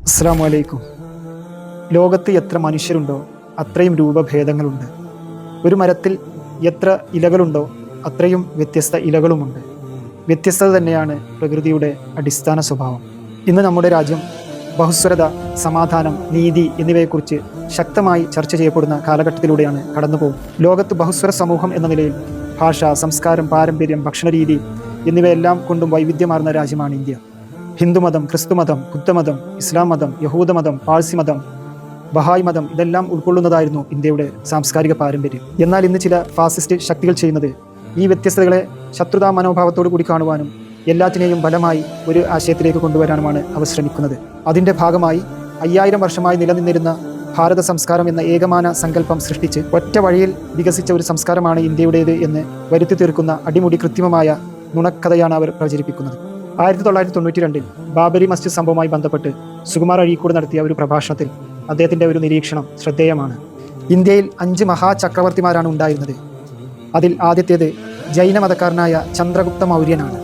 അസ്സലാമു അലൈക്കും. ലോകത്ത് എത്ര മനുഷ്യരുണ്ടോ അത്രയും രൂപഭേദങ്ങളുണ്ട്. ഒരു മരത്തിൽ എത്ര ഇലകളുണ്ടോ അത്രയും വ്യത്യസ്ത ഇലകളുമുണ്ട്. വ്യത്യസ്തത തന്നെയാണ് പ്രകൃതിയുടെ അടിസ്ഥാന സ്വഭാവം. ഇന്ന് നമ്മുടെ രാജ്യം ബഹുസ്വരത, സമാധാനം, നീതി എന്നിവയെക്കുറിച്ച് ശക്തമായി ചർച്ച ചെയ്യപ്പെടുന്ന കാലഘട്ടത്തിലൂടെയാണ് കടന്നുപോകും. ലോകത്ത് ബഹുസ്വര സമൂഹം എന്ന നിലയിൽ ഭാഷ, സംസ്കാരം, പാരമ്പര്യം, ഭക്ഷണരീതി എന്നിവയെല്ലാം കൊണ്ടും വൈവിധ്യമാർന്ന രാജ്യമാണ് ഇന്ത്യ. ഹിന്ദുമതം, ക്രിസ്തുമതം, ബുദ്ധമതം, ഇസ്ലാം മതം, യഹൂദമതം, പാഴ്സി മതം, ബഹായ് മതം ഇതെല്ലാം ഉൾക്കൊള്ളുന്നതായിരുന്നു ഇന്ത്യയുടെ സാംസ്കാരിക പാരമ്പര്യം. എന്നാൽ ഇന്ന് ചില ഫാസിസ്റ്റ് ശക്തികൾ ചെയ്യുന്നത് ഈ വ്യത്യസ്തതകളെ ശത്രുതാ മനോഭാവത്തോടു കൂടി കാണുവാനും എല്ലാത്തിനെയും ബലമായി ഒരു ആശയത്തിലേക്ക് കൊണ്ടുവരാനുമാണ് അവർ ശ്രമിക്കുന്നത്. അതിൻ്റെ ഭാഗമായി 5000 വർഷമായി നിലനിന്നിരുന്ന ഭാരത സംസ്കാരം എന്ന ഏകമാന സങ്കല്പം സൃഷ്ടിച്ച് ഒറ്റ വഴിയിൽ വികസിച്ച ഒരു സംസ്കാരമാണ് ഇന്ത്യയുടേത് എന്ന് വരുത്തി തീർക്കുന്ന അടിമുടി കൃത്രിമമായ നുണക്കഥയാണ് അവർ പ്രചരിപ്പിക്കുന്നത്. 1992 ബാബരി മസ്ജിദ് സംഭവവുമായി ബന്ധപ്പെട്ട് സുകുമാർ അഴീക്കോട് നടത്തിയ ഒരു പ്രഭാഷണത്തിൽ അദ്ദേഹത്തിൻ്റെ ഒരു നിരീക്ഷണം ശ്രദ്ധേയമാണ്. ഇന്ത്യയിൽ 5 മഹാചക്രവർത്തിമാരാണ് ഉണ്ടായിരുന്നത്. അതിൽ ആദ്യത്തേത് ജൈനമതക്കാരനായ ചന്ദ്രഗുപ്ത മൗര്യനാണ്.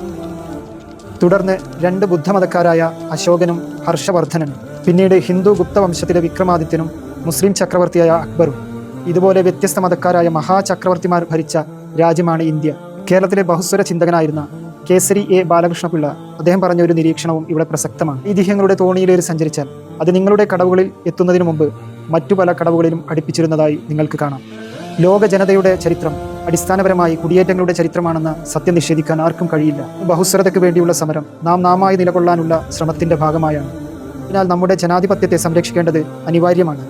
തുടർന്ന് 2 ബുദ്ധമതക്കാരായ അശോകനും ഹർഷവർദ്ധനും, പിന്നീട് ഹിന്ദു ഗുപ്തവംശത്തിലെ വിക്രമാദിത്യനും മുസ്ലിം ചക്രവർത്തിയായ അക്ബറും. ഇതുപോലെ വ്യത്യസ്ത മതക്കാരായ മഹാചക്രവർത്തിമാർ ഭരിച്ച രാജ്യമാണ് ഇന്ത്യ. കേരളത്തിലെ ബഹുസ്വര ചിന്തകനായിരുന്ന കേസരി എ ബാലകൃഷ്ണപിള്ള അദ്ദേഹം പറഞ്ഞ ഒരു നിരീക്ഷണവും ഇവിടെ പ്രസക്തമാണ്. ഐതിഹ്യങ്ങളുടെ തോണിയിലേറി സഞ്ചരിച്ചാൽ അത് നിങ്ങളുടെ കടവുകളിൽ എത്തുന്നതിന് മുമ്പ് മറ്റു പല കടവുകളിലും അടുപ്പിച്ചിരുന്നതായി നിങ്ങൾക്ക് കാണാം. ലോക ജനതയുടെ ചരിത്രം അടിസ്ഥാനപരമായി കുടിയേറ്റങ്ങളുടെ ചരിത്രമാണെന്ന സത്യം നിഷേധിക്കാൻ ആർക്കും കഴിയില്ല. ബഹുസ്വരതയ്ക്ക് വേണ്ടിയുള്ള സമരം നാമായി നിലകൊള്ളാനുള്ള ശ്രമത്തിന്റെ ഭാഗമായാണ്. അതിനാൽ നമ്മുടെ ജനാധിപത്യത്തെ സംരക്ഷിക്കേണ്ടത് അനിവാര്യമാണ്.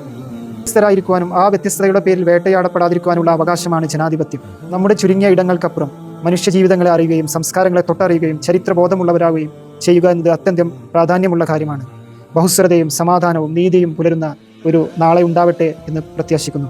വ്യത്യസ്തരായിരിക്കുവാനും ആ വ്യത്യസ്തതയുടെ പേരിൽ വേട്ടയാടപ്പെടാതിരിക്കുവാനുള്ള അവകാശമാണ് ജനാധിപത്യം. നമ്മുടെ ചുരുങ്ങിയ ഇടങ്ങൾക്കപ്പുറം മനുഷ്യ ജീവിതങ്ങളെ അറിയുകയും സംസ്കാരങ്ങളെ തൊട്ടറിയുകയും ചരിത്രബോധമുള്ളവരാകുകയും ചെയ്യുക എന്നത് അത്യന്തം പ്രാധാന്യമുള്ള കാര്യമാണ്. ബഹുസ്വരതയും സമാധാനവും നീതിയും പുലരുന്ന ഒരു നാളെ ഉണ്ടാവട്ടെ എന്ന് പ്രത്യാശിക്കുന്നു.